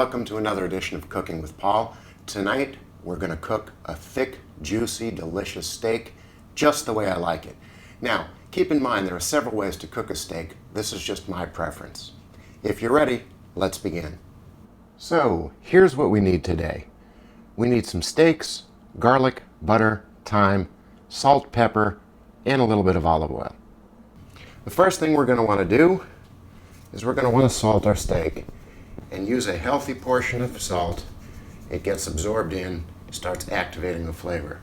welcome to another edition of Cooking with Paul. Tonight we're going to cook a thick, juicy, delicious steak just the way I like it. Now, keep in mind there are several ways to cook a steak. This is just my preference. If you're ready, let's begin. So, here's what we need today. We need some steaks, garlic, butter, thyme, salt, pepper, and a little bit of olive oil. The first thing we're going to want to do is we're going to want to salt our steak and use a healthy portion of salt. It gets absorbed in, starts activating the flavor.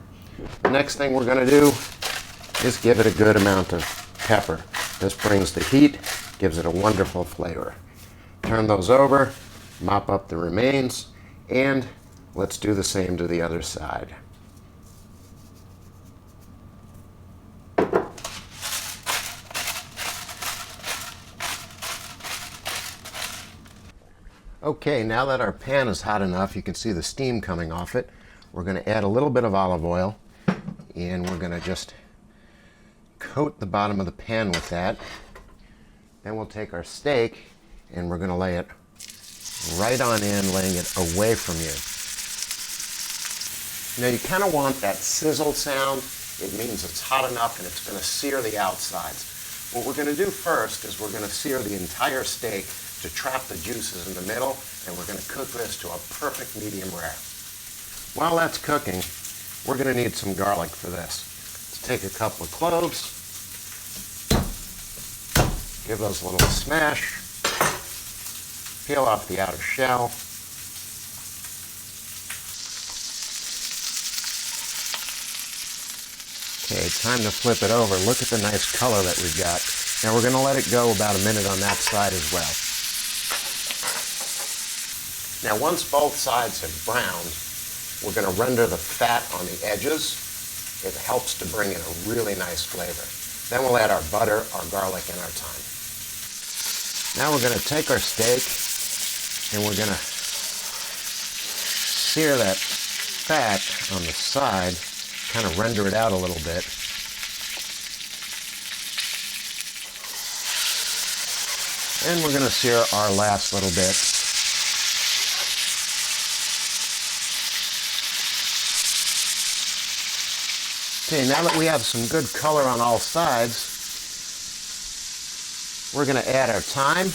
The next thing we're going to do is give it a good amount of pepper. This brings the heat, gives it a wonderful flavor. Turn those over, mop up the remains, and let's do the same to the other side. Okay, now that our pan is hot enough, you can see the steam coming off it. We're going to add a little bit of olive oil, and we're going to just coat the bottom of the pan with that. Then we'll take our steak, and we're going to lay it right on in, laying it away from you. Now, you kind of want that sizzle sound. It means it's hot enough, and it's going to sear the outsides. What we're going to do first is we're going to sear the entire steak to trap the juices in the middle, and we're going to cook this to a perfect medium rare. While that's cooking, we're going to need some garlic for this. Let's take a couple of cloves, give those a little smash, peel off the outer shell. Okay, time to flip it over. Look at the nice color that we've got. Now we're going to let it go about a minute on that side as well. Now, once both sides have browned, we're going to render the fat on the edges. It helps to bring in a really nice flavor. Then we'll add our butter, our garlic, and our thyme. Now we're going to take our steak and we're going to sear that fat on the side, kind of render it out a little bit. And we're going to sear our last little bit. Okay, now that we have some good color on all sides, we're going to add our thyme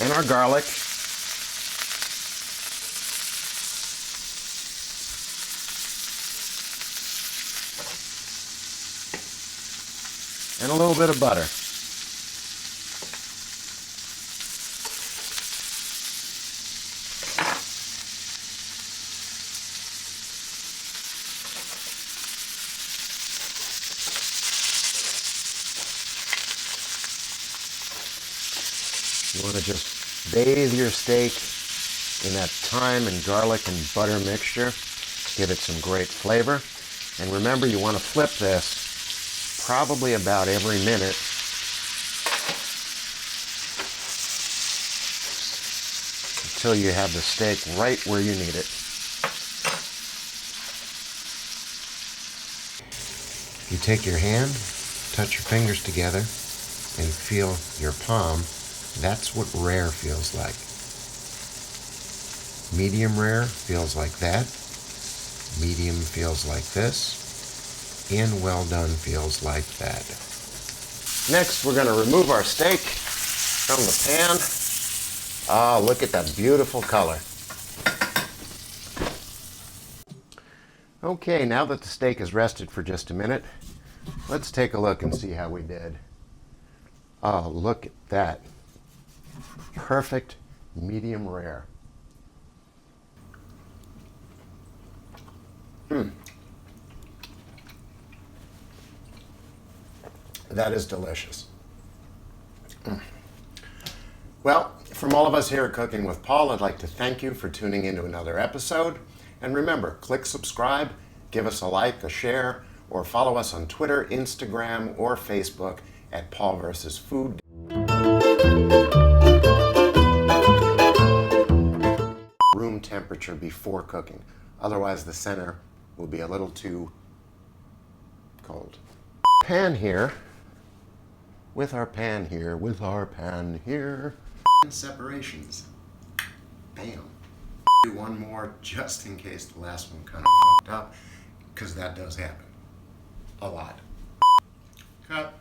and our garlic. And a little bit of butter. You want to just bathe your steak in that thyme and garlic and butter mixture. Give it some great flavor. And remember, you want to flip this probably about every minute. Until you have the steak right where you need it. You take your hand, touch your fingers together, and feel your palm. That's what rare feels like. Medium rare feels like that. Medium feels like this. And well done feels like that. Next, we're going to remove our steak from the pan. Ah, look at that beautiful color. Okay, now that the steak has rested for just a minute, let's take a look and see how we did. Oh, look at that. Perfect medium rare. That is delicious. Well, from all of us here at Cooking with Paul, I'd like to thank you for tuning into another episode. And remember, click subscribe, give us a like, a share, or follow us on Twitter, Instagram, or Facebook at Paul vs. Food. Room temperature before cooking. Otherwise, the center will be a little too cold. Pan here, with our pan here, separations. Bam. Do one more just in case the last one kind of fucked up, because that does happen. A lot. Cut.